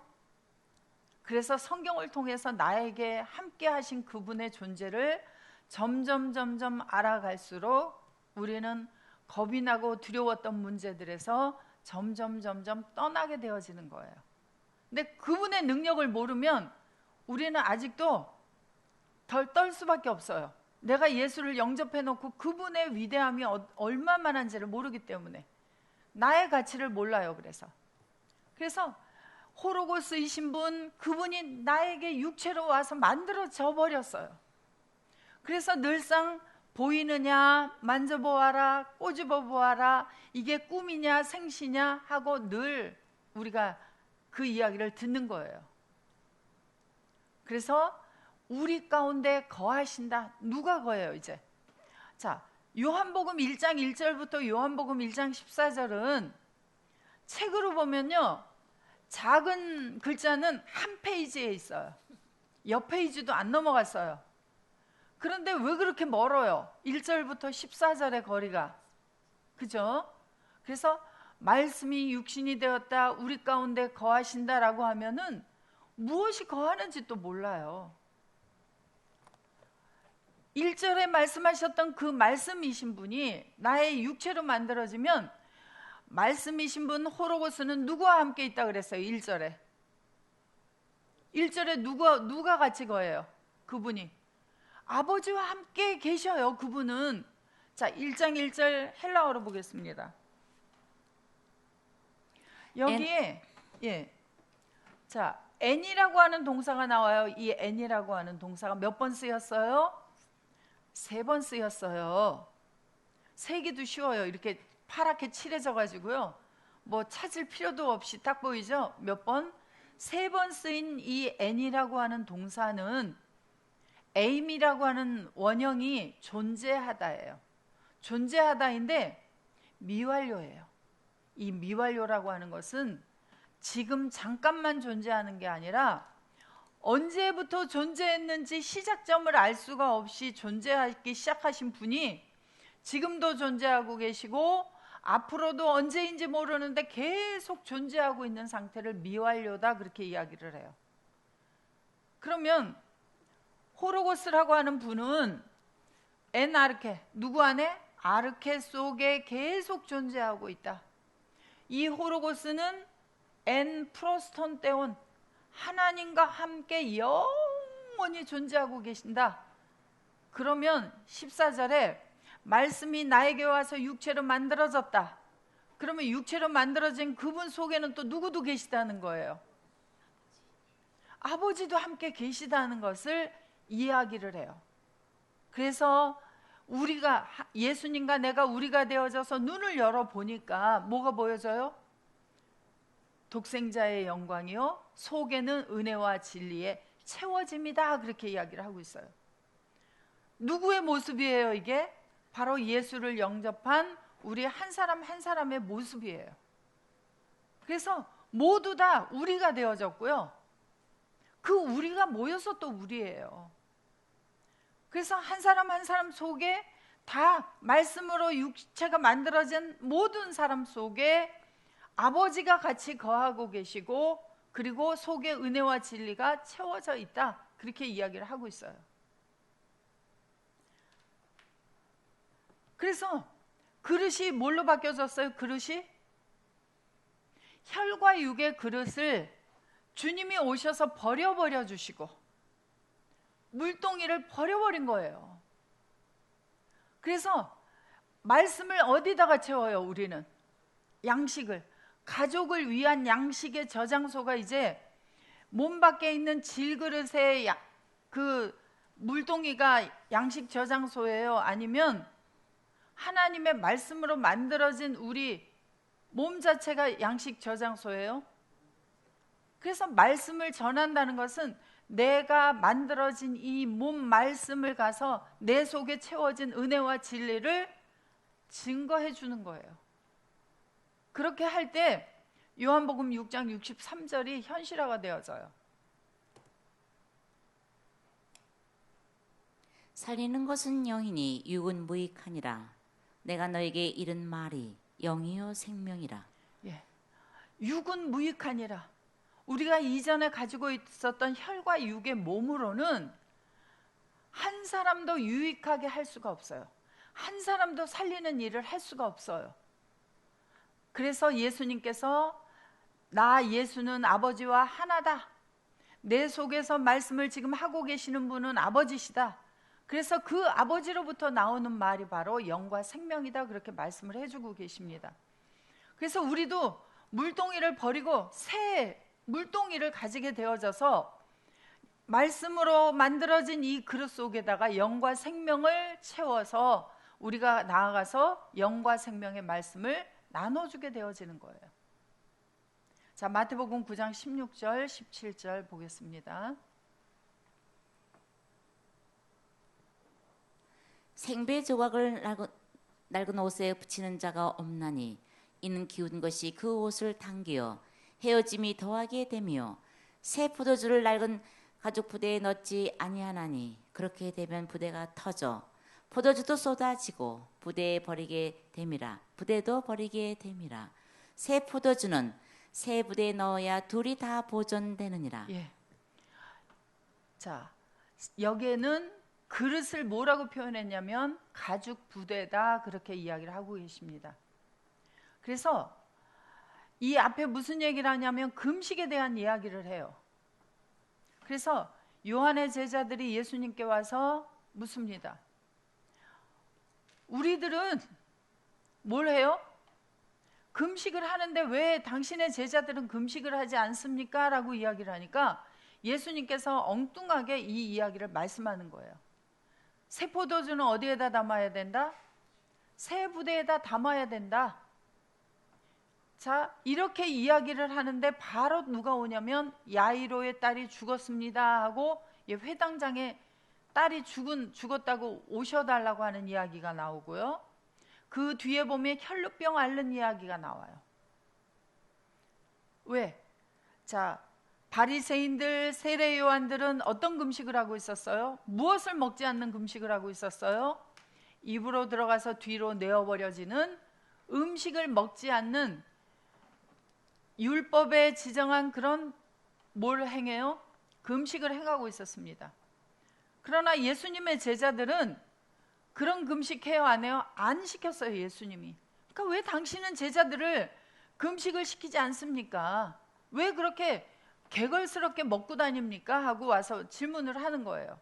그래서 성경을 통해서 나에게 함께 하신 그분의 존재를 점점 알아갈수록 우리는 겁이 나고 두려웠던 문제들에서 점점 떠나게 되어지는 거예요. 근데 그분의 능력을 모르면 우리는 아직도 덜 떨 수밖에 없어요. 내가 예수를 영접해 놓고 그분의 위대함이 얼마만한지를 모르기 때문에 나의 가치를 몰라요. 그래서 호로고스이신 분, 그분이 나에게 육체로 와서 만들어져 버렸어요. 그래서 늘상 보이느냐, 만져보아라, 꼬집어 보아라, 이게 꿈이냐 생시냐 하고 늘 우리가 그 이야기를 듣는 거예요. 그래서 우리 가운데 거하신다. 누가 거해요 이제? 자, 요한복음 1장 1절부터 요한복음 1장 14절은 책으로 보면요, 작은 글자는 한 페이지에 있어요. 옆 페이지도 안 넘어갔어요. 그런데 왜 그렇게 멀어요? 1절부터 14절의 거리가. 그죠? 그래서 말씀이 육신이 되었다, 우리 가운데 거하신다라고 하면은 무엇이 거하는지 또 몰라요. 1절에 말씀하셨던 그 말씀이신 분이 나의 육체로 만들어지면, 말씀이신 분 호로고스는 누구와 함께 있다 그랬어요? 1절에 누가 같이 거해요? 그분이 아버지와 함께 계셔요. 그분은. 자, 1장 1절 헬라어로 보겠습니다. 여기에 자, n이라고 하는 동사가 나와요. 이 n이라고 하는 동사가 몇 번 쓰였어요? 3번 쓰였어요. 세기도 쉬워요. 이렇게 파랗게 칠해져 가지고요, 뭐 찾을 필요도 없이 딱 보이죠? 몇 번? 3번 쓰인 이 n이라고 하는 동사는 aim이라고 하는 원형이 존재하다예요. 존재하다인데 미완료예요. 이 미완료라고 하는 것은 지금 잠깐만 존재하는 게 아니라 언제부터 존재했는지 시작점을 알 수가 없이 존재하기 시작하신 분이 지금도 존재하고 계시고 앞으로도 언제인지 모르는데 계속 존재하고 있는 상태를 미완료다, 그렇게 이야기를 해요. 그러면 호로고스라고 하는 분은 엔 아르케, 누구 안에? 아르케 속에 계속 존재하고 있다. 이 호로고스는 엔 프로스톤 때온, 하나님과 함께 영원히 존재하고 계신다. 그러면 14절에 말씀이 나에게 와서 육체로 만들어졌다. 그러면 육체로 만들어진 그분 속에는 또 누구도 계시다는 거예요. 아버지도 함께 계시다는 것을 이야기를 해요. 그래서 우리가, 예수님과 내가 우리가 되어져서 눈을 열어보니까 뭐가 보여져요? 독생자의 영광이요 속에는 은혜와 진리에 채워집니다. 그렇게 이야기를 하고 있어요. 누구의 모습이에요 이게? 바로 예수를 영접한 우리 한 사람 한 사람의 모습이에요. 그래서 모두 다 우리가 되어졌고요, 그 우리가 모여서 또 우리예요. 그래서 한 사람 한 사람 속에 다 말씀으로 육체가 만들어진 모든 사람 속에 아버지가 같이 거하고 계시고, 그리고 속에 은혜와 진리가 채워져 있다, 그렇게 이야기를 하고 있어요. 그래서 그릇이 뭘로 바뀌어졌어요? 그릇이 혈과 육의 그릇을 주님이 오셔서 버려 주시고 물동이를 버려버린 거예요. 그래서 말씀을 어디다가 채워요? 우리는 양식을, 가족을 위한 양식의 저장소가 이제 몸 밖에 있는 질그릇의 그 물동이가 양식 저장소예요? 아니면 하나님의 말씀으로 만들어진 우리 몸 자체가 양식 저장소예요? 그래서 말씀을 전한다는 것은 내가 만들어진 이 몸 말씀을 가서 내 속에 채워진 은혜와 진리를 증거해 주는 거예요. 그렇게 할 때 요한복음 6장 63절이 현실화가 되어져요. 살리는 것은 영이니 육은 무익하니라. 내가 너에게 이른 말이 영이요 생명이라. 예. 육은 무익하니라. 우리가 이전에 가지고 있었던 혈과 육의 몸으로는 한 사람도 유익하게 할 수가 없어요. 한 사람도 살리는 일을 할 수가 없어요. 그래서 예수님께서 나 예수는 아버지와 하나다. 내 속에서 말씀을 지금 하고 계시는 분은 아버지시다. 그래서 그 아버지로부터 나오는 말이 바로 영과 생명이다. 그렇게 말씀을 해주고 계십니다. 그래서 우리도 물동이를 버리고 새 물동이를 가지게 되어져서 말씀으로 만들어진 이 그릇 속에다가 영과 생명을 채워서 우리가 나아가서 영과 생명의 말씀을 나눠주게 되어지는 거예요. 자, 마태복음 9장 16절 17절 보겠습니다. 생배 조각을 낡은 옷에 붙이는 자가 없나니 이는 기운 것이 그 옷을 당기어 헤어짐이 더하게 되며 새 포도주를 낡은 가죽 부대에 넣지 아니하나니 그렇게 되면 부대가 터져 포도주도 쏟아지고 부대도 버리게 됨이라. 새 포도주는 새 부대에 넣어야 둘이 다 보존되느니라. 예. 자, 여기에는 그릇을 뭐라고 표현했냐면 가죽 부대다 그렇게 이야기를 하고 계십니다. 그래서 이 앞에 무슨 얘기를 하냐면 금식에 대한 이야기를 해요. 그래서 요한의 제자들이 예수님께 와서 묻습니다. 우리들은 뭘 해요? 금식을 하는데 왜 당신의 제자들은 금식을 하지 않습니까? 라고 이야기를 하니까 예수님께서 엉뚱하게 이 이야기를 말씀하는 거예요. 새 포도주는 어디에다 담아야 된다? 새 부대에다 담아야 된다. 자, 이렇게 이야기를 하는데 바로 누가 오냐면 야이로의 딸이 죽었습니다 하고 회당장에 딸이 죽었다고 오셔달라고 하는 이야기가 나오고요. 그 뒤에 보면 혈루병 앓는 이야기가 나와요. 왜? 자, 바리새인들, 세례 요한들은 어떤 금식을 하고 있었어요? 무엇을 먹지 않는 금식을 하고 있었어요? 입으로 들어가서 뒤로 내어버려지는 음식을 먹지 않는 율법에 지정한 그런 뭘 행해요? 금식을 행하고 있었습니다. 그러나 예수님의 제자들은 그런 금식 해요 안 해요? 안 시켰어요, 예수님이. 그러니까 왜 당신은 제자들을 금식을 시키지 않습니까? 왜 그렇게 개걸스럽게 먹고 다닙니까? 하고 와서 질문을 하는 거예요.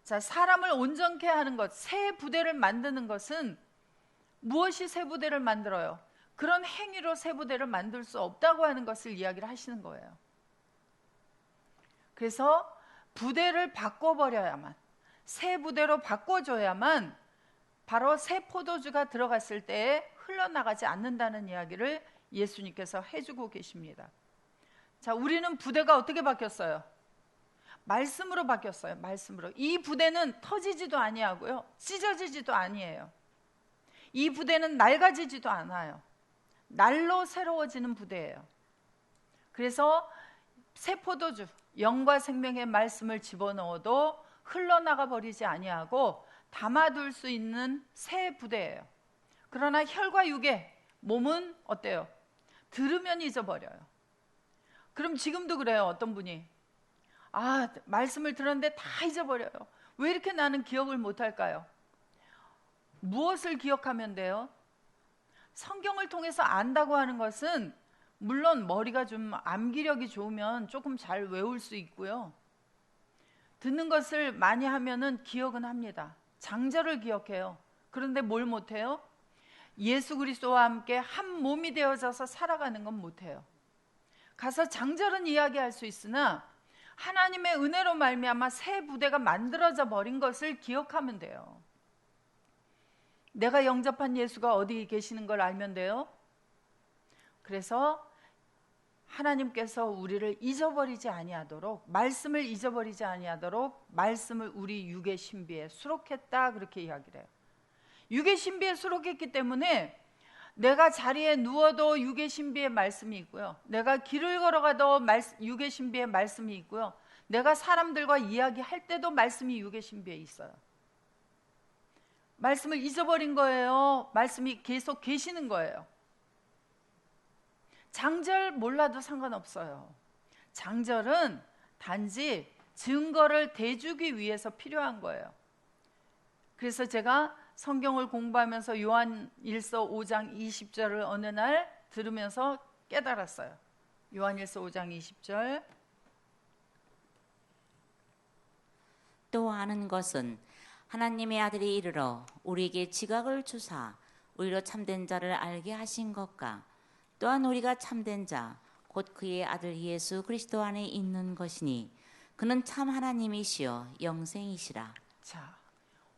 자, 사람을 온전케 하는 것, 새 부대를 만드는 것은 무엇이 새 부대를 만들어요? 그런 행위로 새 부대를 만들 수 없다고 하는 것을 이야기를 하시는 거예요. 그래서 부대를 바꿔버려야만, 새 부대로 바꿔줘야만 바로 새 포도주가 들어갔을 때에 흘러나가지 않는다는 이야기를 예수님께서 해주고 계십니다. 자, 우리는 부대가 어떻게 바뀌었어요? 말씀으로 바뀌었어요. 말씀으로. 이 부대는 터지지도 아니하고요, 찢어지지도 아니에요. 이 부대는 낡아지지도 않아요. 날로 새로워지는 부대예요. 그래서 새 포도주, 영과 생명의 말씀을 집어넣어도 흘러나가 버리지 아니하고 담아둘 수 있는 새 부대예요. 그러나 혈과 육의 몸은 어때요? 들으면 잊어버려요. 그럼 지금도 그래요. 어떤 분이 말씀을 들었는데 다 잊어버려요. 왜 이렇게 나는 기억을 못할까요? 무엇을 기억하면 돼요? 성경을 통해서 안다고 하는 것은 물론 머리가 좀 암기력이 좋으면 조금 잘 외울 수 있고요. 듣는 것을 많이 하면은 기억은 합니다. 장절을 기억해요. 그런데 뭘 못해요? 예수 그리스도와 함께 한 몸이 되어져서 살아가는 건 못해요. 가서 장절은 이야기할 수 있으나 하나님의 은혜로 말미암아 새 부대가 만들어져 버린 것을 기억하면 돼요. 내가 영접한 예수가 어디 계시는 걸 알면 돼요. 그래서 하나님께서 우리를 잊어버리지 아니하도록, 말씀을 잊어버리지 아니하도록 말씀을 우리 육의 신비에 수록했다 그렇게 이야기를 해요. 육의 신비에 수록했기 때문에 내가 자리에 누워도 육의 신비의 말씀이 있고요, 내가 길을 걸어가도 육의 신비의 말씀이 있고요, 내가 사람들과 이야기할 때도 말씀이 육의 신비에 있어요. 말씀을 잊어버린 거예요? 말씀이 계속 계시는 거예요? 장절 몰라도 상관없어요. 장절은 단지 증거를 대주기 위해서 필요한 거예요. 그래서 제가 성경을 공부하면서 요한 1서 5장 20절을 어느 날 들으면서 깨달았어요. 요한 1서 5장 20절. 또 아는 것은 하나님의 아들이 이르러 우리에게 지각을 주사 우리로 참된 자를 알게 하신 것과 또한 우리가 참된 자 곧 그의 아들 예수 그리스도 안에 있는 것이니 그는 참 하나님이시여 영생이시라. 자,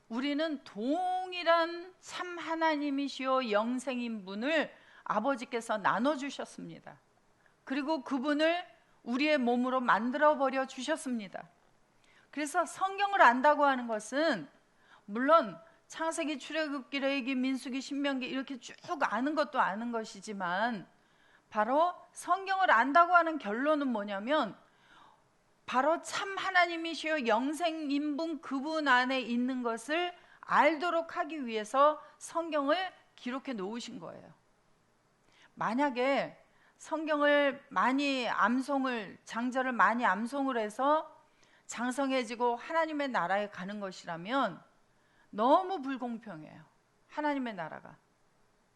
우리는 동일한 참 하나님이시요 영생인 분을 아버지께서 나눠주셨습니다. 그리고 그분을 우리의 몸으로 만들어버려 주셨습니다. 그래서 성경을 안다고 하는 것은 물론 창세기, 출애굽기, 레위기, 민수기, 신명기 이렇게 쭉 아는 것도 아는 것이지만 바로 성경을 안다고 하는 결론은 뭐냐면 바로 참 하나님이시여 영생인분 그분 안에 있는 것을 알도록 하기 위해서 성경을 기록해 놓으신 거예요. 만약에 성경을 많이 장절을 많이 암송을 해서 장성해지고 하나님의 나라에 가는 것이라면 너무 불공평해요. 하나님의 나라가.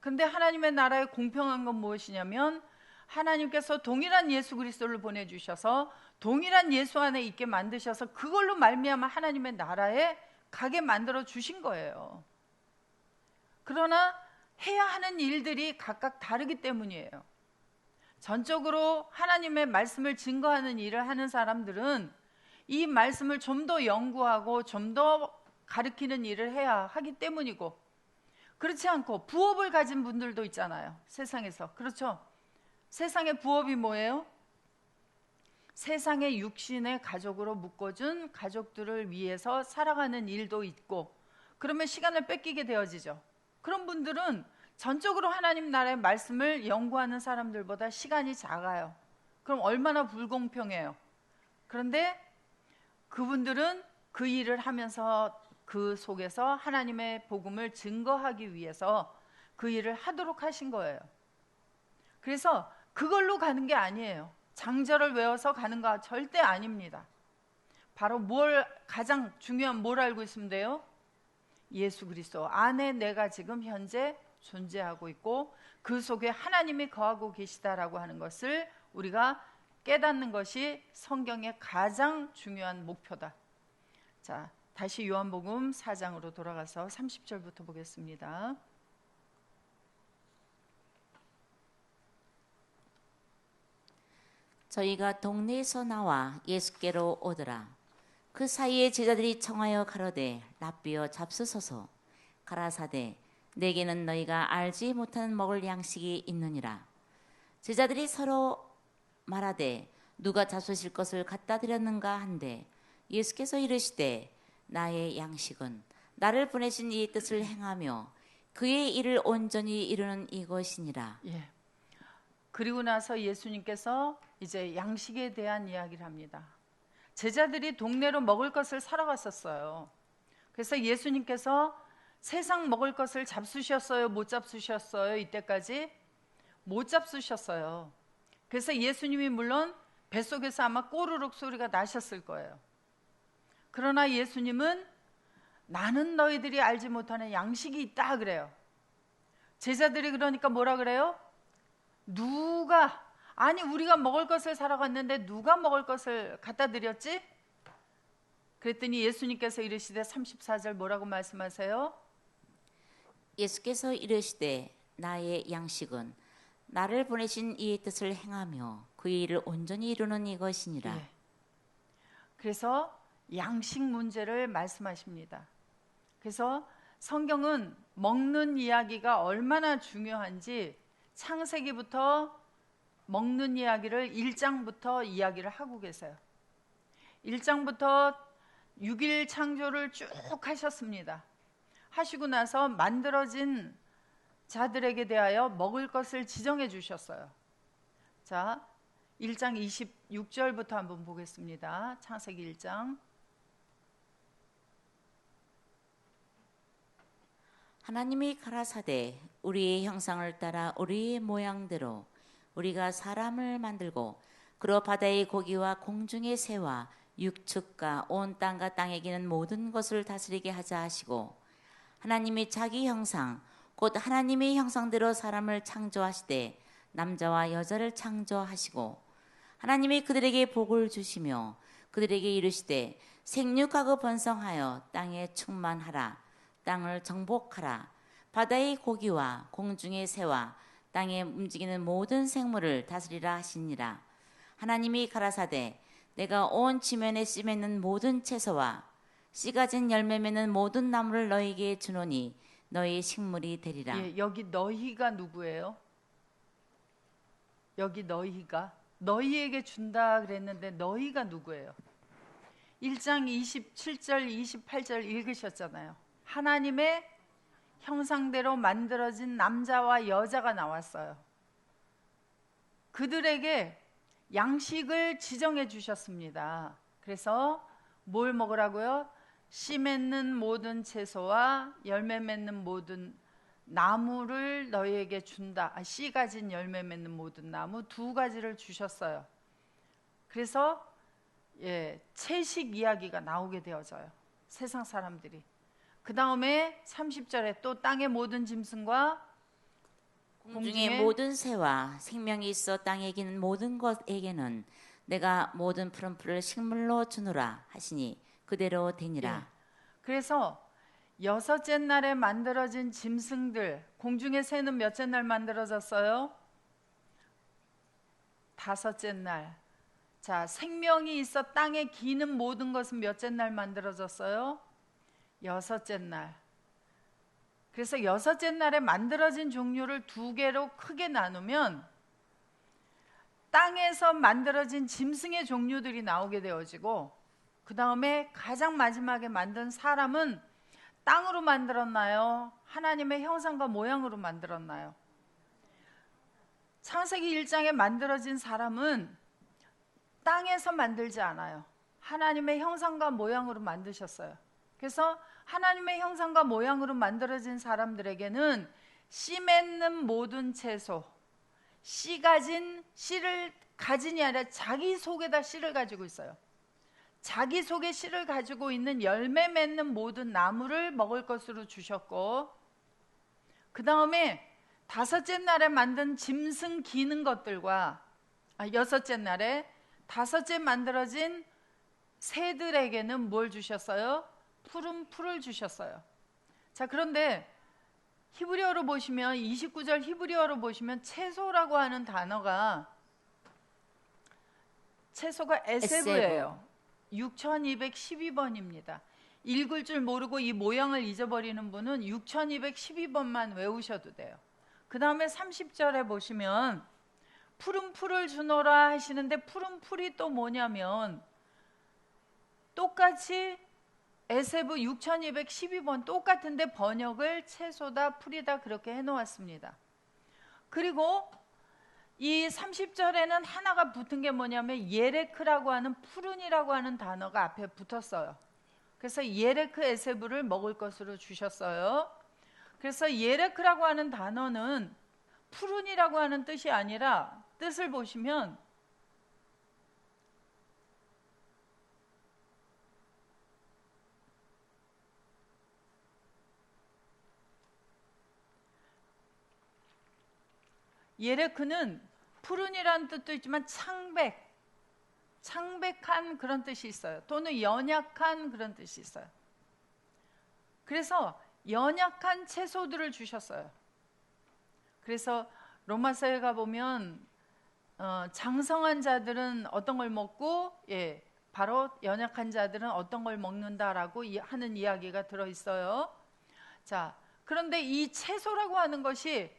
근데 하나님의 나라의 공평한 건 무엇이냐면 하나님께서 동일한 예수 그리스도를 보내주셔서 동일한 예수 안에 있게 만드셔서 그걸로 말미암아 하나님의 나라에 가게 만들어 주신 거예요. 그러나 해야 하는 일들이 각각 다르기 때문이에요. 전적으로 하나님의 말씀을 증거하는 일을 하는 사람들은 이 말씀을 좀 더 연구하고 좀 더 가르치는 일을 해야 하기 때문이고, 그렇지 않고 부업을 가진 분들도 있잖아요. 세상에서. 그렇죠? 세상의 부업이 뭐예요? 세상의 육신의 가족으로 묶어준 가족들을 위해서 살아가는 일도 있고, 그러면 시간을 뺏기게 되어지죠. 그런 분들은 전적으로 하나님 나라의 말씀을 연구하는 사람들보다 시간이 작아요. 그럼 얼마나 불공평해요. 그런데 그분들은 그 일을 하면서 그 속에서 하나님의 복음을 증거하기 위해서 그 일을 하도록 하신 거예요. 그래서 그걸로 가는 게 아니에요. 장절을 외워서 가는 거 절대 아닙니다. 바로 가장 중요한 뭘 알고 있으면 돼요? 예수 그리스도 안에 내가 지금 현재 존재하고 있고 그 속에 하나님이 거하고 계시다라고 하는 것을 우리가 깨닫는 것이 성경의 가장 중요한 목표다. 자, 다시 요한복음 4장으로 돌아가서 30절부터 보겠습니다. 저희가 동네에서 나와 예수께로 오더라. 그 사이에 제자들이 청하여 가로되 랍비여 잡수소서. 가라사대 내게는 너희가 알지 못하는 먹을 양식이 있느니라. 제자들이 서로 말하되 누가 잡수실 것을 갖다 드렸는가 한데 예수께서 이르시되 나의 양식은 나를 보내신 이의 뜻을 행하며 그의 일을 온전히 이루는 이것이니라. 예. 그리고 나서 예수님께서 이제 양식에 대한 이야기를 합니다. 제자들이 동네로 먹을 것을 사러 갔었어요. 그래서 예수님께서 세상 먹을 것을 잡수셨어요? 못 잡수셨어요? 이때까지 못 잡수셨어요. 그래서 예수님이 물론 뱃속에서 아마 꼬르륵 소리가 나셨을 거예요. 그러나 예수님은 나는 너희들이 알지 못하는 양식이 있다 그래요. 제자들이 그러니까 뭐라 그래요? 아니 우리가 먹을 것을 사러 갔는데 누가 먹을 것을 갖다 드렸지? 그랬더니 예수님께서 이르시되 34절 뭐라고 말씀하세요? 예수께서 이르시되 나의 양식은 나를 보내신 이의 뜻을 행하며 그의 일을 온전히 이루는 이것이니라. 예. 그래서 양식 문제를 말씀하십니다. 그래서 성경은 먹는 이야기가 얼마나 중요한지 창세기부터 먹는 이야기를 1장부터 이야기를 하고 계세요. 1장부터 6일 창조를 쭉 하셨습니다. 하시고 나서 만들어진 자들에게 대하여 먹을 것을 지정해 주셨어요. 자, 1장 26절부터 한번 보겠습니다. 창세기 1장. 하나님이 가라사대 우리의 형상을 따라 우리의 모양대로 우리가 사람을 만들고 그로 바다의 고기와 공중의 새와 육축과 온 땅과 땅에 기는 모든 것을 다스리게 하자 하시고 하나님이 자기 형상 곧 하나님의 형상대로 사람을 창조하시되 남자와 여자를 창조하시고 하나님이 그들에게 복을 주시며 그들에게 이르시되 생육하고 번성하여 땅에 충만하라 땅을 정복하라 바다의 고기와 공중의 새와 땅에 움직이는 모든 생물을 다스리라 하시니라. 하나님이 가라사대 내가 온 지면에 씨 맺는 모든 채소와 씨 가진 열매 맺는 모든 나무를 너희에게 주노니 너희 식물이 되리라. 예, 여기 너희가 누구예요? 여기 너희가 너희에게 준다 그랬는데 너희가 누구예요? 1장 27절 28절 읽으셨잖아요. 하나님의 형상대로 만들어진 남자와 여자가 나왔어요. 그들에게 양식을 지정해 주셨습니다. 그래서 뭘 먹으라고요? 씨 맺는 모든 채소와 열매 맺는 모든 나무를 너희에게 준다. 씨 가진 열매 맺는 모든 나무 두 가지를 주셨어요. 그래서 채식 이야기가 나오게 되어져요. 세상 사람들이. 그 다음에 30절에 또 땅의 모든 짐승과 공중의 모든 새와 생명이 있어 땅에 기는 모든 것에게는 내가 모든 푸른 풀을 식물로 주노라 하시니 그대로 되니라. 그래서 여섯째 날에 만들어진 짐승들, 공중의 새는 몇째 날 만들어졌어요? 다섯째 날. 자, 생명이 있어 땅에 기는 모든 것은 몇째 날 만들어졌어요? 여섯째 날. 그래서 여섯째 날에 만들어진 종류를 두 개로 크게 나누면 땅에서 만들어진 짐승의 종류들이 나오게 되어지고 그 다음에 가장 마지막에 만든 사람은 땅으로 만들었나요? 하나님의 형상과 모양으로 만들었나요? 창세기 1장에 만들어진 사람은 땅에서 만들지 않아요. 하나님의 형상과 모양으로 만드셨어요. 그래서 하나님의 형상과 모양으로 만들어진 사람들에게는 씨 맺는 모든 채소, 씨를 가진이 아니라 자기 속에다 씨를 가지고 있어요. 자기 속에 씨를 가지고 있는 열매 맺는 모든 나무를 먹을 것으로 주셨고, 그 다음에 다섯째 날에 만든 짐승 기는 것들과 여섯째 날에 다섯째 만들어진 새들에게는 뭘 주셨어요? 푸른 풀을 주셨어요. 자, 그런데 히브리어로 보시면 29절 히브리어로 보시면 채소라고 하는 단어가 채소가 에세브예요. 6212번입니다. 읽을 줄 모르고 이 모양을 잊어버리는 분은 6212번만 외우셔도 돼요. 그 다음에 30절에 보시면 푸른 풀을 주노라 하시는데 푸른 풀이 또 뭐냐면 똑같이 에세브 6212번 똑같은데 번역을 채소다 풀이다 그렇게 해놓았습니다. 그리고 이 30절에는 하나가 붙은 게 뭐냐면 예레크라고 하는 푸른이라고 하는 단어가 앞에 붙었어요. 그래서 예레크 에세브를 먹을 것으로 주셨어요. 그래서 예레크라고 하는 단어는 푸른이라고 하는 뜻이 아니라 뜻을 보시면 예레크는 푸른이라는 뜻도 있지만 창백한 그런 뜻이 있어요. 또는 연약한 그런 뜻이 있어요. 그래서 연약한 채소들을 주셨어요. 그래서 로마서에 가보면 장성한 자들은 어떤 걸 먹고 바로 연약한 자들은 어떤 걸 먹는다라고 하는 이야기가 들어있어요. 자, 그런데 이 채소라고 하는 것이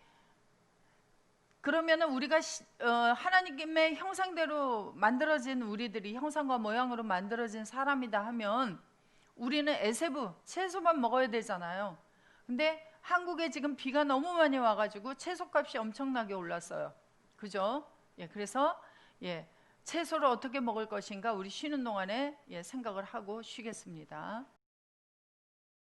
그러면은 우리가 하나님의 형상대로 만들어진 우리들이 형상과 모양으로 만들어진 사람이다 하면 우리는 에세브 채소만 먹어야 되잖아요. 근데 한국에 지금 비가 너무 많이 와가지고 채소값이 엄청나게 올랐어요. 그죠? 그래서 채소를 어떻게 먹을 것인가 우리 쉬는 동안에 생각을 하고 쉬겠습니다.